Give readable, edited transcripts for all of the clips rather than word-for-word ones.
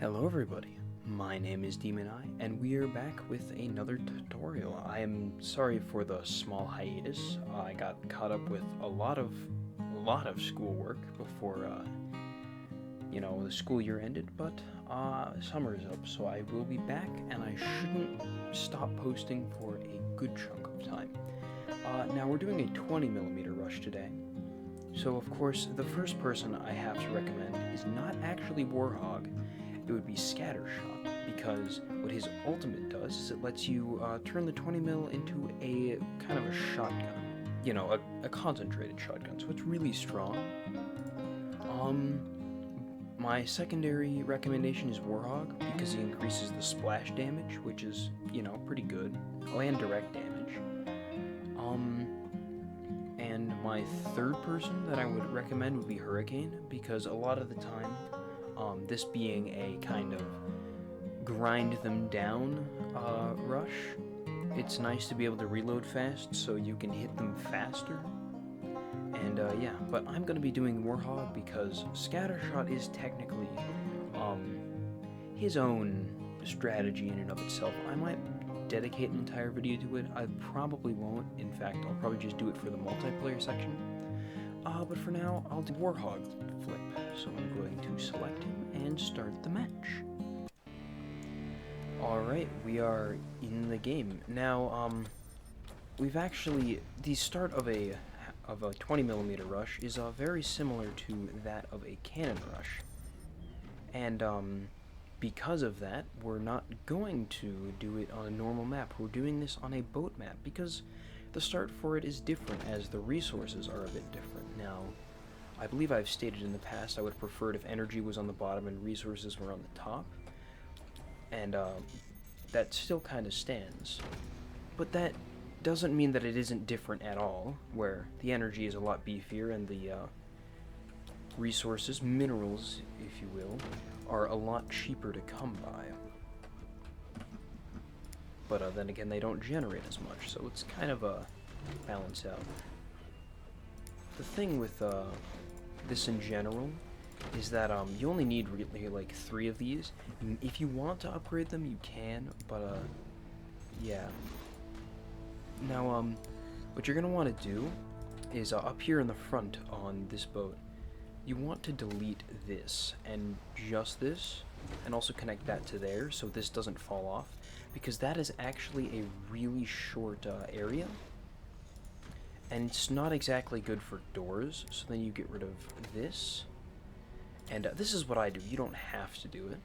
Hello everybody, my name is Demon Eye, and we are back with another tutorial. I am sorry for the small hiatus. I got caught up with a lot of schoolwork before, the school year ended, but summer is up, so I will be back, and I shouldn't stop posting for a good chunk of time. Now we're doing a 20mm rush today. So of course, the first person I have to recommend is not actually Warhog. It would be Scattershot, because what his ultimate does is it lets you turn the 20mm into a kind of a shotgun. You know, a concentrated shotgun, so it's really strong. My secondary recommendation is Warhog, because he increases the splash damage, which is, pretty good, and direct damage. And my third person that I would recommend would be Hurricane, because a lot of the time, this being a kind of grind them down rush, it's nice to be able to reload fast so you can hit them faster. And yeah, but I'm going to be doing Warhog because Scattershot is technically his own strategy in and of itself. I might dedicate an entire video to it. I probably won't. In fact, I'll probably just do it for the multiplayer section. But for now, I'll do Warhog flip. So I'm going to select him and start the match. Alright, we are in the game. Now, we've actually... The start of a 20mm rush is very similar to that of a cannon rush. And, because of that, we're not going to do it on a normal map. We're doing this on a boat map because the start for it is different, as the resources are a bit different. Now, I believe I've stated in the past I would prefer it if energy was on the bottom and resources were on the top. And that still kind of stands. But that doesn't mean that it isn't different at all, where the energy is a lot beefier and the resources, minerals, if you will, are a lot cheaper to come by. But then again, they don't generate as much, so it's kind of a balance out. The thing with this in general is that you only need really like 3 of these. If you want to upgrade them, you can, but yeah. Now, what you're gonna want to do is up here in the front on this boat, you want to delete this and just this, and also connect that to there so this doesn't fall off, because that is actually a really short area, and it's not exactly good for doors. So then you get rid of this, and this is what I do. You don't have to do it.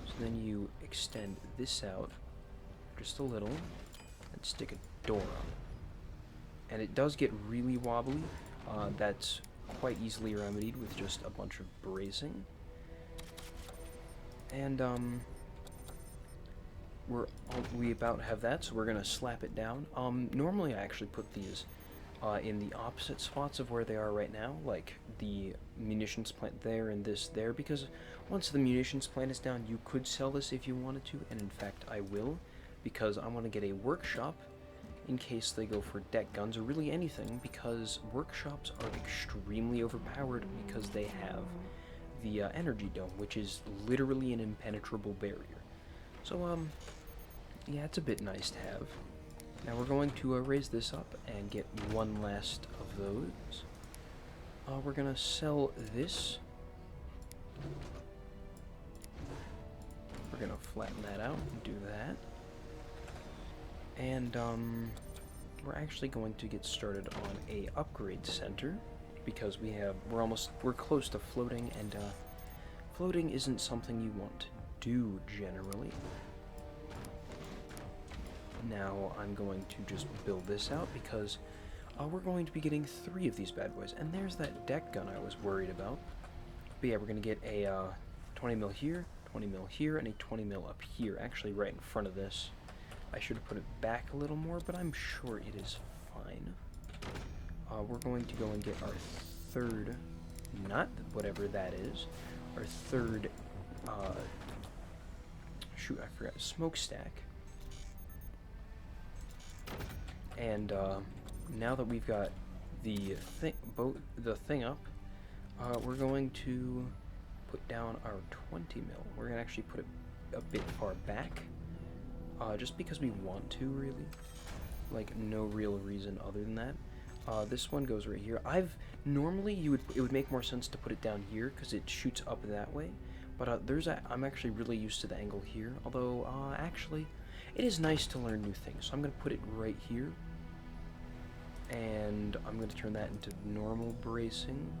So then you extend this out just a little and stick a door on it, and it does get really wobbly. That's quite easily remedied with just a bunch of bracing. And we about have that, so we're gonna slap it down. Normally I actually put these in the opposite spots of where they are right now, like the munitions plant there and this there, because once the munitions plant is down, you could sell this if you wanted to, and in fact I will, because I want to get a workshop in case they go for deck guns or really anything, because workshops are extremely overpowered because they have the energy dome, which is literally an impenetrable barrier. So, yeah, it's a bit nice to have. Now we're going to raise this up and get one last of those. We're going to sell this. We're going to flatten that out and do that. And we're actually going to get started on a upgrade center, because we're close to floating, and floating isn't something you want to do generally. Now I'm going to just build this out because we're going to be getting 3 of these bad boys, and there's that deck gun I was worried about. But yeah, we're going to get a 20mm here, 20mm here, and a 20mm up here, actually right in front of this. I should have put it back a little more, but I'm sure it is fine. We're going to go and get our third, not whatever that is, our third, shoot, I forgot, smokestack. And now that we've got the thing up, we're going to put down our 20 mil. We're gonna actually put it a bit far back, just because we want to, really. Like, no real reason other than that. This one goes right here. Normally it would make more sense to put it down here because it shoots up that way. But I'm actually really used to the angle here. Although, actually, it is nice to learn new things. So I'm gonna put it right here, and I'm gonna turn that into normal bracing.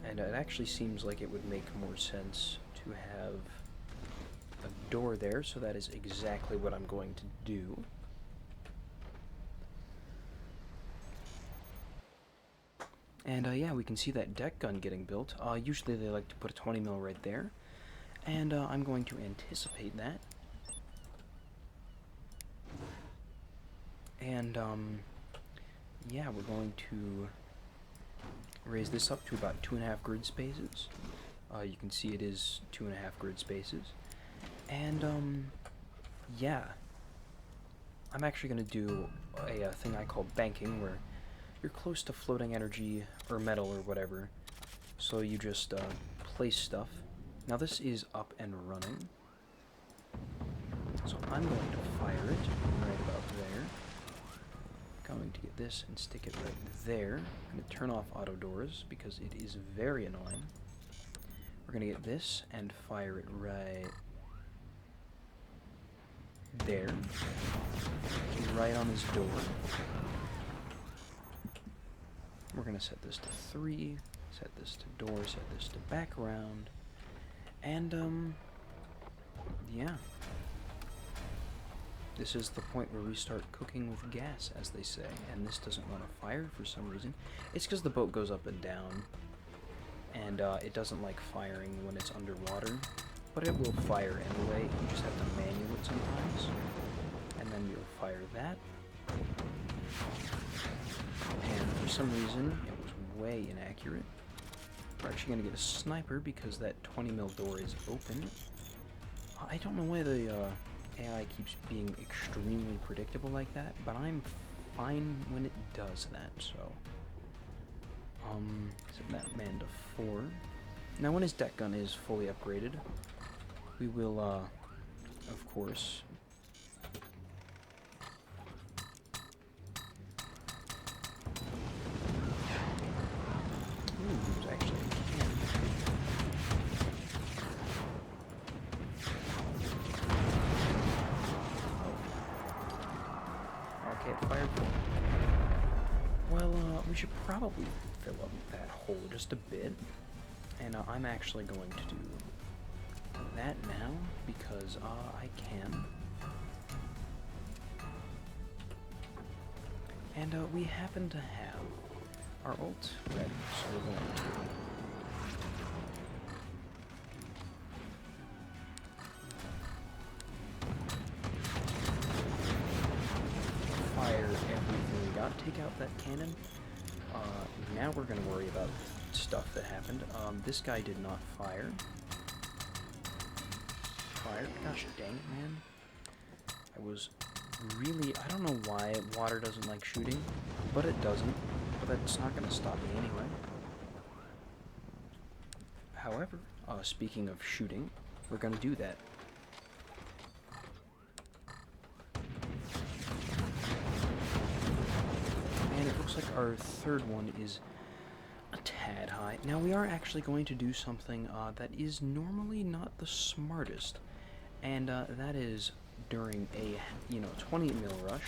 And it actually seems like it would make more sense to have a door there. So that is exactly what I'm going to do. And yeah, we can see that deck gun getting built. Usually they like to put a 20 mil right there. And I'm going to anticipate that. And yeah, we're going to raise this up to about 2.5 grid spaces. You can see it is 2.5 grid spaces. And yeah, I'm actually going to do a thing I call banking, where you're close to floating energy or metal or whatever, so you just place stuff. Now this is up and running, so I'm going to fire it right about there. Going to get this and stick it right there. I'm going to turn off auto doors because it is very annoying. We're going to get this and fire it right there, right on his door. We're going to set this to 3, set this to door, set this to background, and, yeah. This is the point where we start cooking with gas, as they say, and this doesn't want to fire for some reason. It's because the boat goes up and down, and it doesn't like firing when it's underwater, but it will fire anyway. You just have to manual it sometimes, and then you'll fire that. And for some reason, it was way inaccurate. We're actually going to get a sniper because that 20 mil door is open. I don't know why the AI keeps being extremely predictable like that, but I'm fine when it does that, so. Set that man to 4. Now when his deck gun is fully upgraded, we will, of course, we should probably fill up that hole just a bit, and I'm actually going to do that now because I can. And we happen to have our ult ready, so we're going to fire everything we got, take out that cannon. Now we're going to worry about stuff that happened. This guy did not fire. Gosh dang it, man. I don't know why water doesn't like shooting, but it doesn't. But that's not going to stop me anyway. However, speaking of shooting, we're going to do that. And it looks like our third one is a tad high. Now we are actually going to do something that is normally not the smartest, and that is during a 20 mil rush,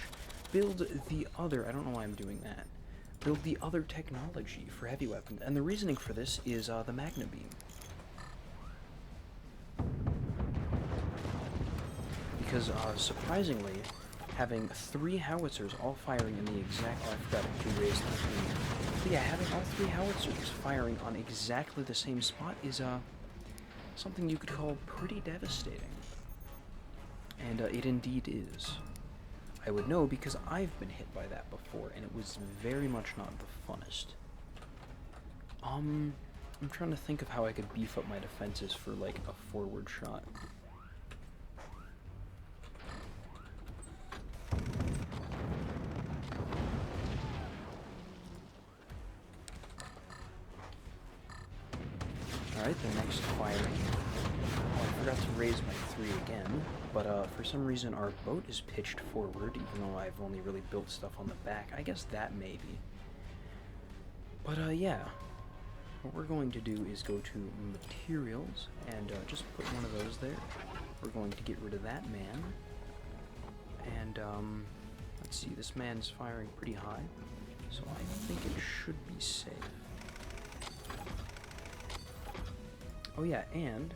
build the other. I don't know why I'm doing that. Build the other technology for heavy weapons, and the reasoning for this is the Magna Beam. Because surprisingly, having 3 howitzers all firing in the exact... Oh, I forgot to raise the 3. But yeah, having all 3 howitzers firing on exactly the same spot is something you could call pretty devastating. And it indeed is. I would know because I've been hit by that before, and it was very much not the funnest. I'm trying to think of how I could beef up my defenses for, like, a forward shot. Alright, the next firing. Oh, I forgot to raise my 3 again, but for some reason our boat is pitched forward, even though I've only really built stuff on the back. I guess that maybe. But yeah, what we're going to do is go to materials and just put one of those there. We're going to get rid of that man. And let's see, this man's firing pretty high, so I think it should be safe. Oh yeah, and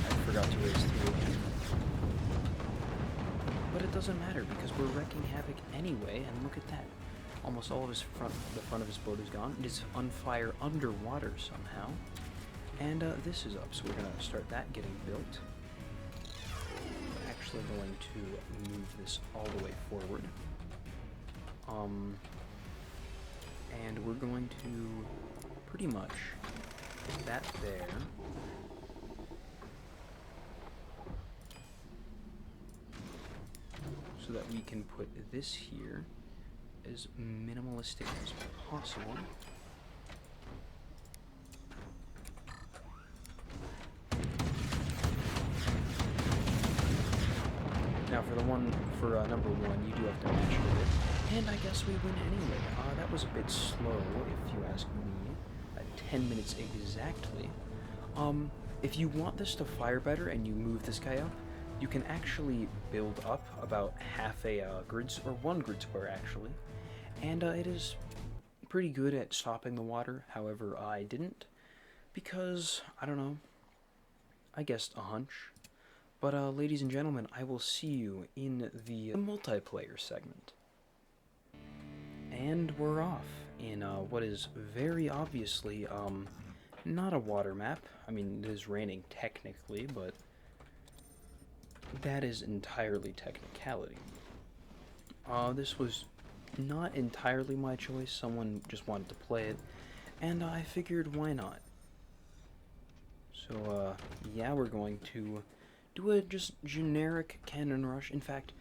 I forgot to raise 3 again. But it doesn't matter because we're wrecking havoc anyway, and look at that. Almost all of the front of his boat is gone. It is on fire underwater somehow. And this is up, so we're going to start that getting built. We're actually going to move this all the way forward. And we're going to pretty much put that there. So that we can put this here as minimalistic as possible. Now for number 1, you do have to match with it. And I guess we win anyway. That was a bit slow, if you ask me. 10 minutes exactly. If you want this to fire better and you move this guy up, you can actually build up about half a or 1 grid square actually. And it is pretty good at stopping the water. However, I didn't because, I don't know, I guessed a hunch. But ladies and gentlemen, I will see you in the multiplayer segment. And we're off in what is very obviously not a water map. I mean, it is raining technically, but that is entirely technicality. This was not entirely my choice. Someone just wanted to play it, and I figured why not. So yeah, we're going to do a just generic cannon rush. In fact,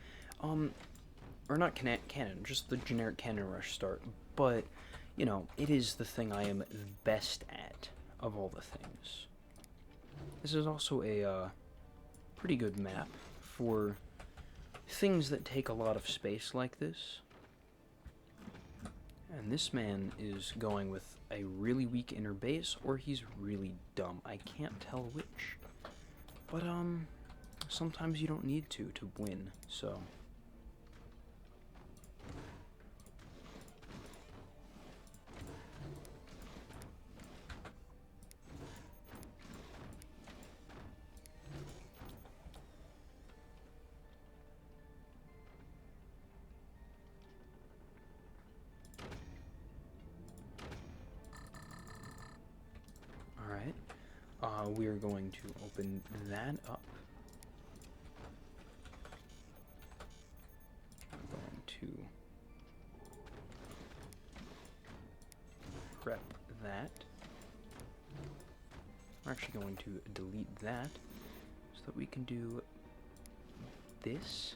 or not cannon, just the generic cannon rush start. But, you know, it is the thing I am best at of all the things. This is also a pretty good map for things that take a lot of space like this. And this man is going with a really weak inner base, or he's really dumb. I can't tell which. But, sometimes you don't need to win, so. Alright, we are going to open that up. To prep that. We're actually going to delete that so that we can do this.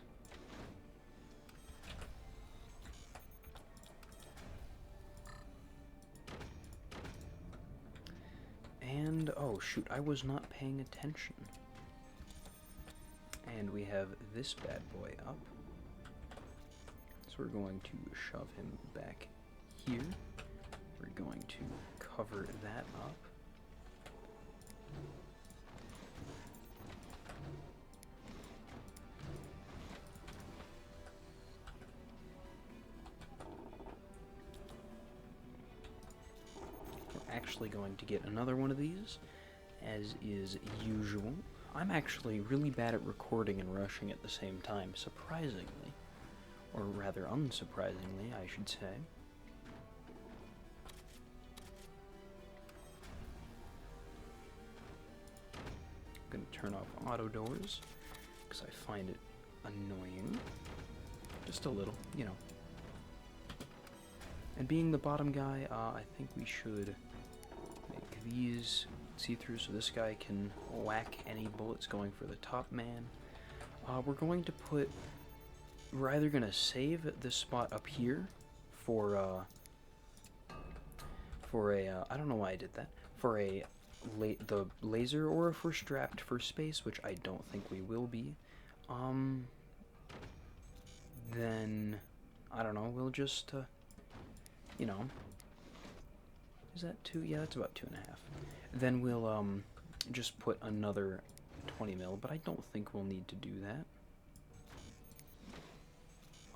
And, oh shoot, I was not paying attention. And we have this bad boy up. So we're going to shove him back here. We're going to cover that up. We're actually going to get another one of these, as is usual. I'm actually really bad at recording and rushing at the same time, surprisingly. Or rather, unsurprisingly, I should say. I'm going to turn off auto doors, because I find it annoying. Just a little, you know. And being the bottom guy, I think we should make these see-through so this guy can whack any bullets going for the top man. We're going to put... We're either going to save this spot up here for for a, I don't know why I did that, for the laser, or if we're strapped for space, which I don't think we will be, then, I don't know, we'll just, you know, is that 2? Yeah, that's about 2.5. Then we'll, just put another 20 mil, but I don't think we'll need to do that.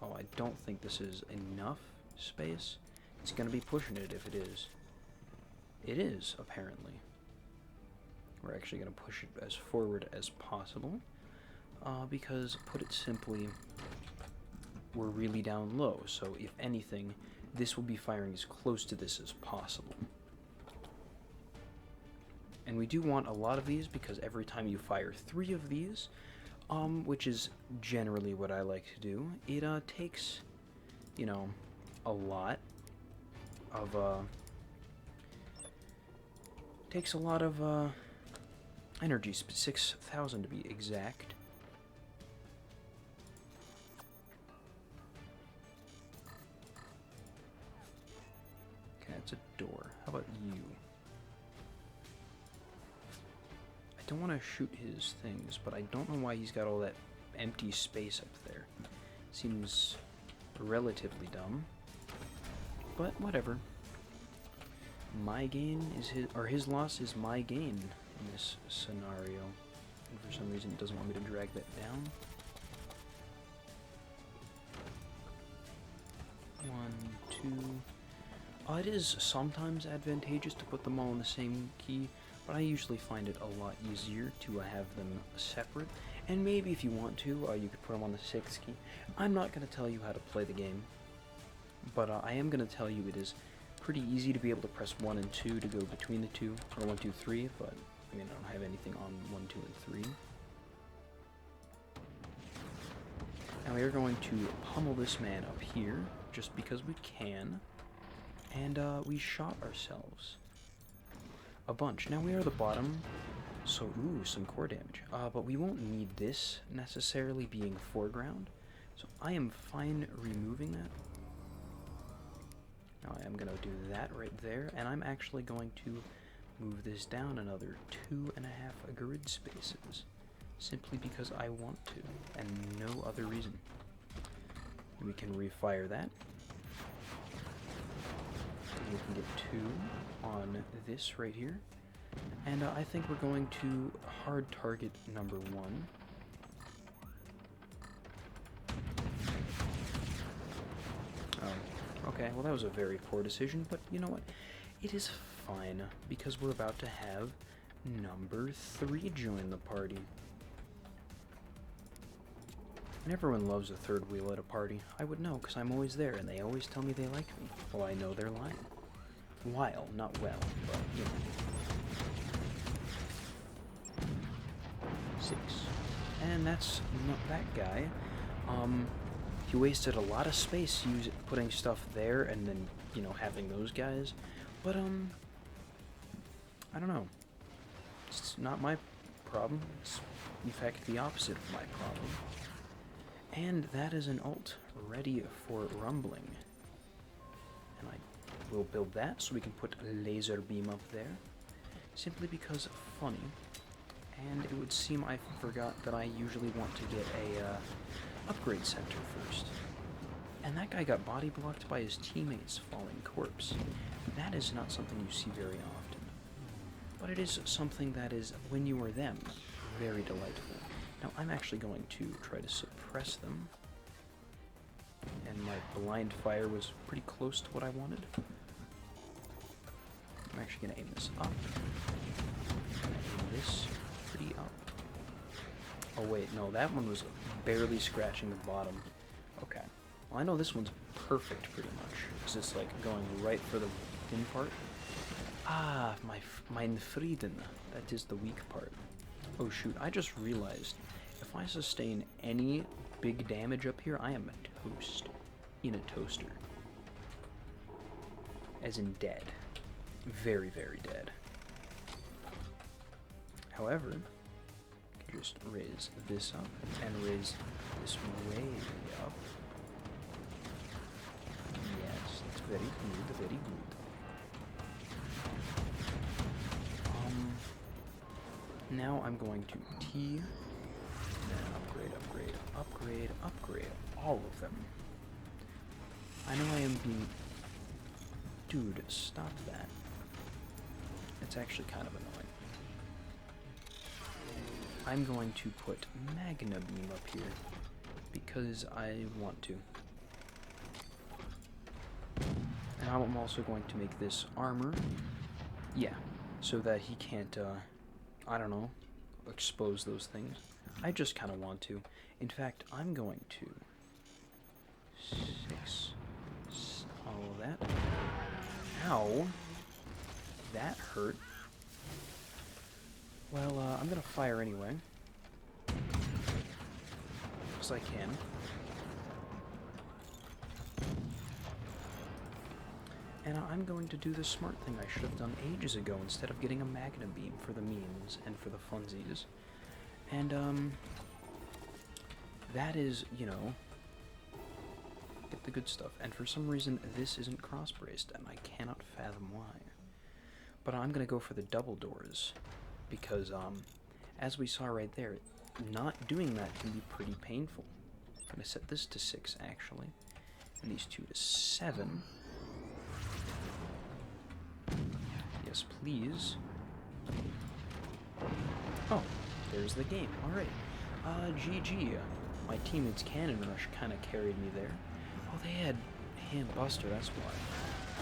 Oh, I don't think this is enough space. It's gonna be pushing it if it is. It is, apparently. We're actually gonna push it as forward as possible, because, put it simply, we're really down low, so if anything, this will be firing as close to this as possible. And we do want a lot of these, because every time you fire 3 of these, which is generally what I like to do, it takes, you know, a lot of, takes a lot of, energy, 6,000 to be exact. Okay, that's a door. How about you? I don't want to shoot his things, but I don't know why he's got all that empty space up there. Seems relatively dumb, but whatever. My gain is his, or his loss is my gain in this scenario. And for some reason it doesn't want me to drag that down. 1, 2. It is sometimes advantageous to put them all in the same key, but I usually find it a lot easier to have them separate. And maybe if you want to, you could put them on the 6th key. I'm not going to tell you how to play the game, but I am going to tell you it is pretty easy to be able to press 1 and 2 to go between the 2, or 1, 2, 3, but I mean, I don't have anything on 1, 2, and 3. Now we are going to pummel this man up here, just because we can, and we shot ourselves a bunch. Now we are the bottom, so ooh, some core damage. But we won't need this necessarily being foreground, so I am fine removing that. Now I am going to do that right there, and I'm actually going to move this down another 2.5 grid spaces, simply because I want to, and no other reason. We can refire that. We can get 2 on this right here, and I think we're going to hard target number 1. Okay, well that was a very poor decision, but you know what? It is fine, because we're about to have number 3 join the party. And everyone loves a third wheel at a party. I would know, because I'm always there, and they always tell me they like me. Well, I know they're lying. While, not well, but, you know. 6. And that's not that guy. He wasted a lot of space putting stuff there and then, you know, having those guys. But, I don't know. It's not my problem. It's, in fact, the opposite of my problem. And that is an ult ready for rumbling. And I will build that so we can put a laser beam up there. Simply because funny. And it would seem I forgot that I usually want to get a, upgrade center first. And that guy got body blocked by his teammate's falling corpse. That is not something you see very often. But it is something that is, when you are them, very delightful. Now I'm actually going to try to suppress them. And my blind fire was pretty close to what I wanted. I'm actually going to aim this up. Aim this pretty up. Oh wait, no, that one was barely scratching the bottom. Okay. Well, I know this one's perfect pretty much, because it's like going right for the thin part. Ah, mein Frieden. That is the weak part. Oh shoot, I just realized, if I sustain any big damage up here, I am a toast. In a toaster. As in dead. Very, very dead. However, just raise this up and raise this way up. Yes, that's very good, very good. Now I'm going to T, and then upgrade, upgrade, upgrade, upgrade, all of them. I know I am being... Dude, stop that. It's actually kind of annoying. I'm going to put Magna Beam up here, because I want to. And I'm also going to make this armor, yeah, so that he can't, I don't know, expose those things. I just kind of want to. In fact, I'm going to 6, all of that. Ow, that hurt. Well, I'm gonna fire anyway, because I can. And I'm going to do the smart thing I should have done ages ago instead of getting a Magna Beam for the memes and for the funsies. And, that is, you know, get the good stuff. And for some reason, this isn't cross-braced, and I cannot fathom why. But I'm gonna go for the double doors, because, as we saw right there, not doing that can be pretty painful. I'm gonna set this to 6, actually, and these two to 7. Yes, please. Oh, there's the game. Alright. GG. My teammate's Cannon Rush kind of carried me there. Oh, they had Hand Buster, that's why.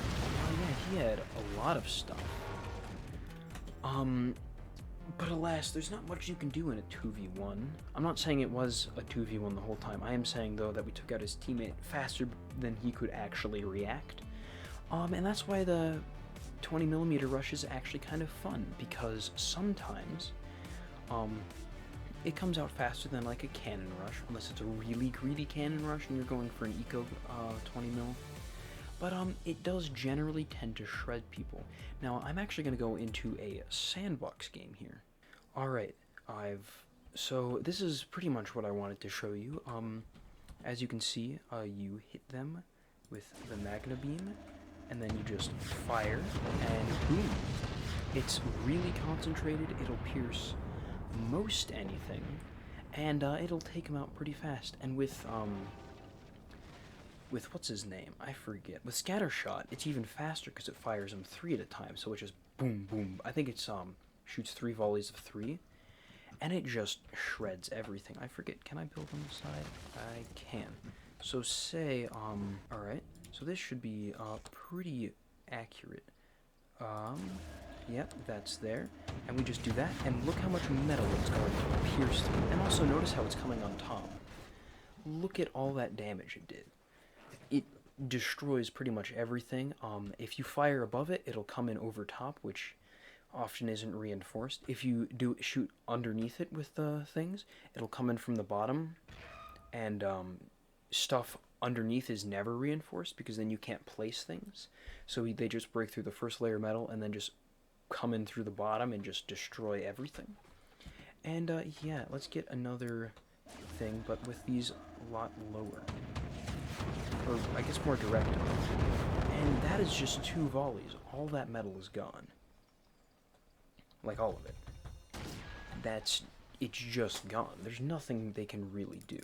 Oh, yeah, he had a lot of stuff. But alas, there's not much you can do in a 2v1. I'm not saying it was a 2v1 the whole time. I am saying, though, that we took out his teammate faster than he could actually react. And that's why the 20mm rush is actually kind of fun, because sometimes it comes out faster than like a cannon rush, unless it's a really greedy cannon rush and you're going for an eco 20mm. But it does generally tend to shred people. Now I'm actually going to go into a sandbox game here. Alright, so this is pretty much what I wanted to show you. As you can see, you hit them with the Magna Beam, and then you just fire, and boom! It's really concentrated, it'll pierce most anything, and it'll take them out pretty fast. And with what's his name? I forget. With Scattershot, it's even faster because it fires them 3 at a time, so it just boom, boom. I think it's, shoots 3 volleys of 3, and it just shreds everything. I forget, can I build on the side? I can. So say, alright. So this should be pretty accurate. Yep, that's there. And we just do that, and look how much metal it's going to pierce through. And also notice how it's coming on top. Look at all that damage it did. It destroys pretty much everything. If you fire above it, it'll come in over top, which often isn't reinforced. If you shoot underneath it with the things, it'll come in from the bottom, and stuff underneath is never reinforced, because then you can't place things. So they just break through the first layer of metal and then just come in through the bottom and just destroy everything. And yeah, let's get another thing, but with these a lot lower, or I guess more direct. And that is just 2 volleys. All that metal is gone, like all of it. It's just gone. There's nothing they can really do.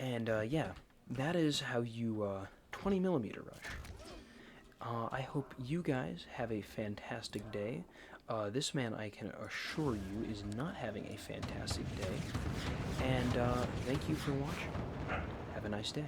And yeah, that is how you 20mm rush. I hope you guys have a fantastic day. This man, I can assure you, is not having a fantastic day. And thank you for watching. Have a nice day.